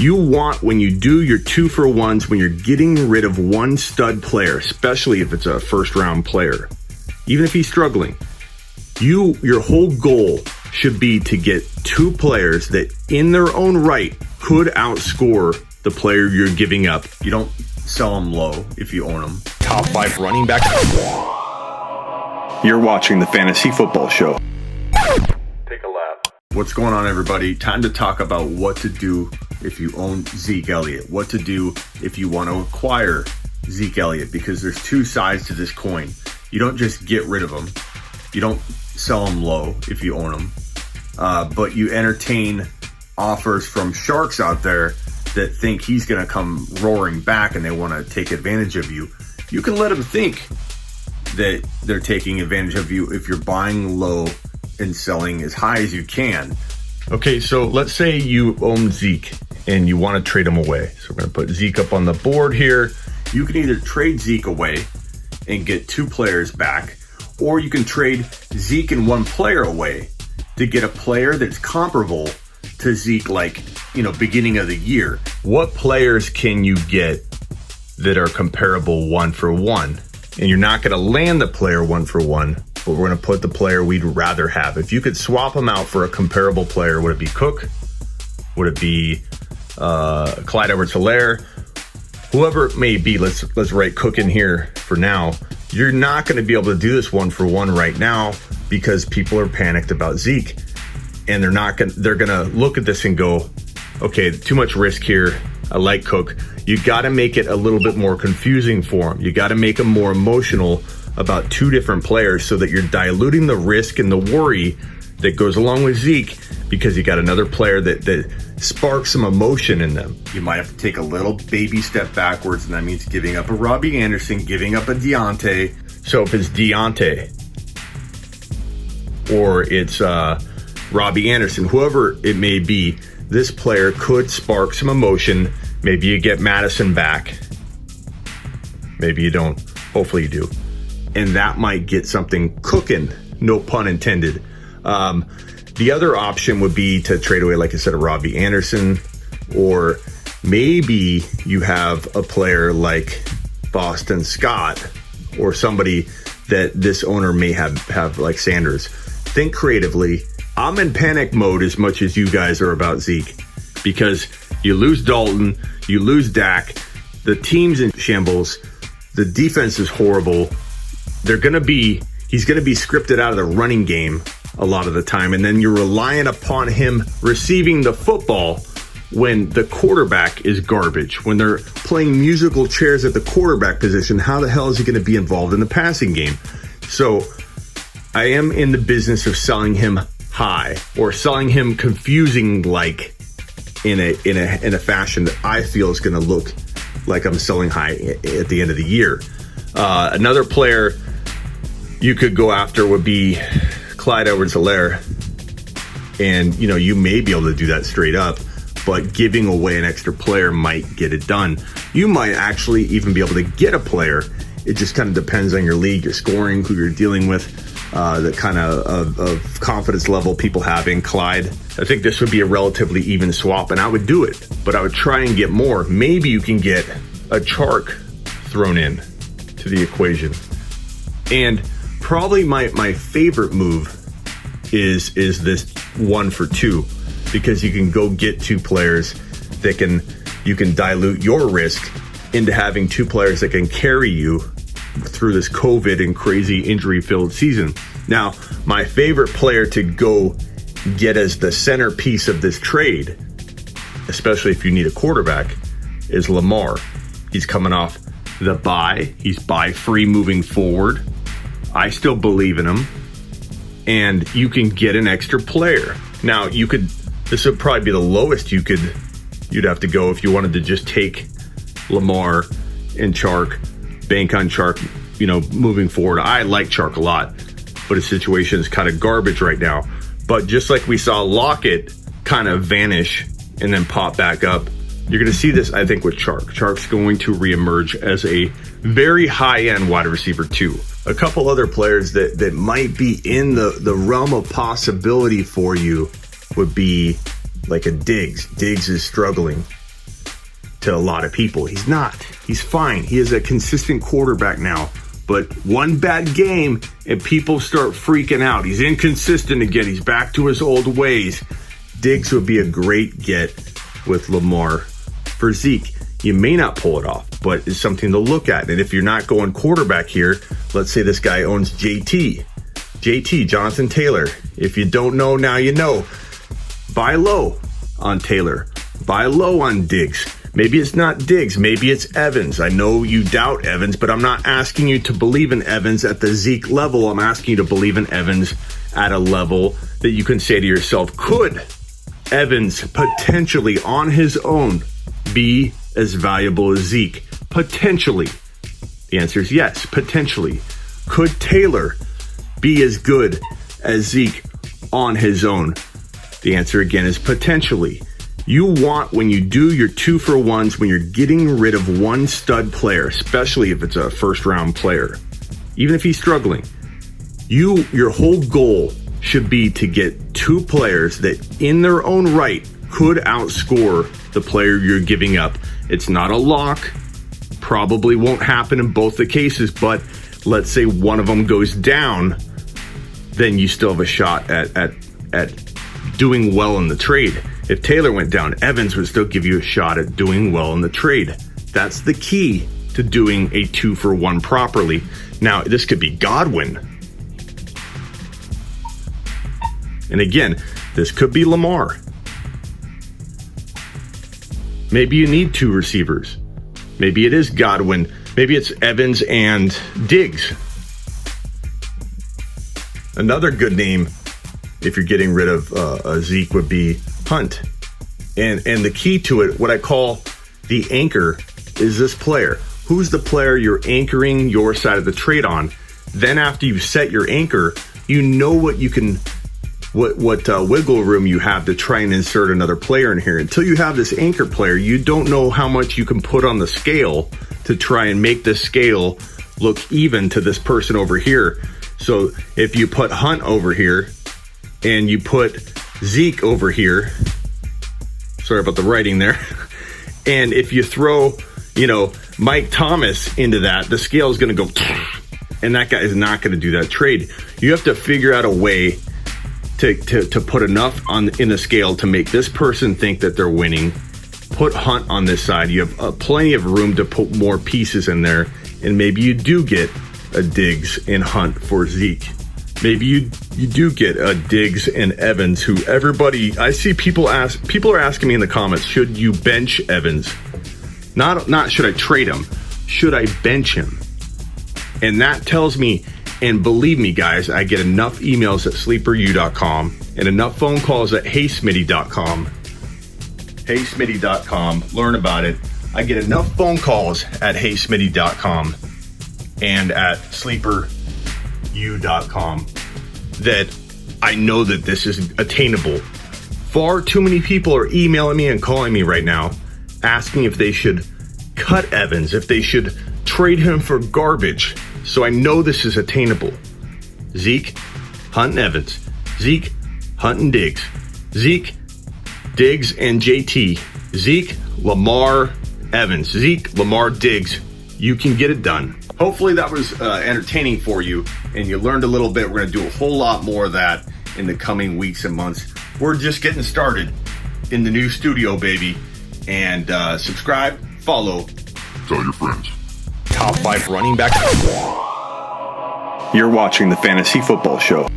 You want, when you do your 2-for-1s, when you're getting rid of one stud player, especially if it's a first-round player, even if he's struggling, your whole goal should be to get 2 players that in their own right could outscore the player you're giving up. You don't sell them low if you own them. Top 5 running backs. You're watching the Fantasy Football Show. Take a lap. What's going on, everybody? Time to talk about what to do if you own Zeke Elliott. What to do if you want to acquire Zeke Elliott, because there's 2 sides to this coin. You don't just get rid of them. You don't sell them low if you own them. But you entertain offers from sharks out there that think he's going to come roaring back and they want to take advantage of you. You can let them think that they're taking advantage of you if you're buying low and selling as high as you can. Okay, so let's say you own Zeke and you want to trade him away. So we're going to put Zeke up on the board here. You can either trade Zeke away and get 2 players back, or you can trade Zeke and 1 player away to get a player that's comparable to Zeke, like, beginning of the year. What players can you get that are comparable 1-for-1? And you're not going to land the player 1-for-1, but we're going to put the player we'd rather have. If you could swap him out for a comparable player, would it be Cook? Would it be Clyde Edwards-Helaire? Whoever it may be, let's write Cook in here for now. You're not going to be able to do this 1-for-1 right now because people are panicked about Zeke, and they're going to look at this and go, okay, too much risk here. I like Cook. You got to make it a little bit more confusing for him. You got to make him more emotional about 2 different players so that you're diluting the risk and the worry that goes along with Zeke, because you got another player that sparks some emotion in them. You might have to take a little baby step backwards, and that means giving up a Robbie Anderson, giving up a Deontay. So if it's Deontay or it's Robbie Anderson, whoever it may be, this player could spark some emotion. Maybe you get Madison back. Maybe you don't. Hopefully you do. And that might get something cooking, no pun intended. The other option would be to trade away, like I said, a Robbie Anderson, or maybe you have a player like Boston Scott or somebody that this owner may have like Sanders. Think creatively. I'm in panic mode as much as you guys are about Zeke, because you lose Dalton, you lose Dak, the team's in shambles, the defense is horrible. He's going to be scripted out of the running game a lot of the time, and then you're relying upon him receiving the football when the quarterback is garbage. When they're playing musical chairs at the quarterback position, how the hell is he going to be involved in the passing game? So I am in the business of selling him high, or selling him confusing, like in a fashion that I feel is going to look like I'm selling high at the end of the year. Another player you could go after would be Clyde Edwards-Helaire, and you may be able to do that straight up, but giving away an extra player might get it done. You might actually even be able to get a player. It just kind of depends on your league, your scoring, who you're dealing with, the kind of confidence level people have in Clyde. I think this would be a relatively even swap, and I would do it, but I would try and get more. Maybe you can get a Chark thrown in to the equation. And probably my favorite move is this 1-for-2, because you can go get 2 players that you can dilute your risk into having 2 players that can carry you through this COVID and crazy injury-filled season. Now, my favorite player to go get as the centerpiece of this trade, especially if you need a quarterback, is Lamar. He's coming off the bye. He's bye-free moving forward. I still believe in him, and you can get an extra player. Now, this would probably be the lowest you'd have to go if you wanted to just take Lamar and Chark, bank on Chark, moving forward. I like Chark a lot, but his situation is kind of garbage right now. But just like we saw Lockett kind of vanish and then pop back up, you're going to see this, I think, with Chark. Chark's going to reemerge as a very high-end wide receiver 2. A couple other players that might be in the realm of possibility for you would be like a Diggs. Diggs is struggling. to a lot of people. He's not. He's fine. He is a consistent quarterback now. But one bad game and people start freaking out. He's inconsistent again. He's back to his old ways. Diggs would be a great get with Lamar. For Zeke, you may not pull it off, but it's something to look at. And if you're not going quarterback here, let's say this guy owns JT, Jonathan Taylor. If you don't know, now you know. Buy low on Taylor. Buy low on Diggs. Maybe it's not Diggs. Maybe it's Evans. I know you doubt Evans, but I'm not asking you to believe in Evans at the Zeke level. I'm asking you to believe in Evans at a level that you can say to yourself, could Evans potentially on his own be as valuable as Zeke? Potentially. The answer is yes, potentially. Could Taylor be as good as Zeke on his own? The answer again is potentially. You want, when you do your 2-for-1s, when you're getting rid of one stud player, especially if it's a first-round player, even if he's struggling, your whole goal should be to get 2 players that in their own right could outscore the player you're giving up. It's not a lock, probably won't happen in both the cases, but let's say one of them goes down, then you still have a shot at doing well in the trade. If Taylor went down, Evans would still give you a shot at doing well in the trade. That's the key to doing a 2-for-1 properly. Now, this could be Godwin. And again, this could be Lamar. Maybe you need 2 receivers. Maybe it is Godwin. Maybe it's Evans and Diggs. Another good name, if you're getting rid of Zeke, would be Hunt. And the key to it, what I call the anchor, is this player. Who's the player you're anchoring your side of the trade on? Then after you set your anchor, you know what you can, what wiggle room you have to try and insert another player in here. Until you have this anchor player, you don't know how much you can put on the scale to try and make the scale look even to this person over here. So if you put Hunt over here and you put Zeke over here, sorry about the writing there, and if you throw, Mike Thomas into that, the scale is going to go, and that guy is not going to do that trade. You have to figure out a way to put enough in the scale to make this person think that they're winning. Put Hunt on this side. You have plenty of room to put more pieces in there, and maybe you do get a Diggs and Hunt for Zeke. Maybe you do get a Diggs and Evans, who everybody, I see people are asking me in the comments, should you bench Evans? Not should I trade him, should I bench him? And that tells me, and believe me guys, I get enough emails at sleeperu.com and enough phone calls at heysmitty.com. Heysmitty.com, learn about it. I get enough phone calls at heysmitty.com and at sleeperu.com that I know that this is attainable. Far too many people are emailing me and calling me right now asking if they should cut Evans, if they should trade him for garbage. So I know this is attainable. Zeke, Hunt and Evans. Zeke, Hunt and Diggs. Zeke, Diggs and JT. Zeke, Lamar, Evans. Zeke, Lamar, Diggs. You can get it done. Hopefully that was entertaining for you and you learned a little bit. We're going to do a whole lot more of that in the coming weeks and months. We're just getting started in the new studio, baby. And subscribe, follow, tell your friends. Top 5 running back. You're watching the Fantasy Football Show.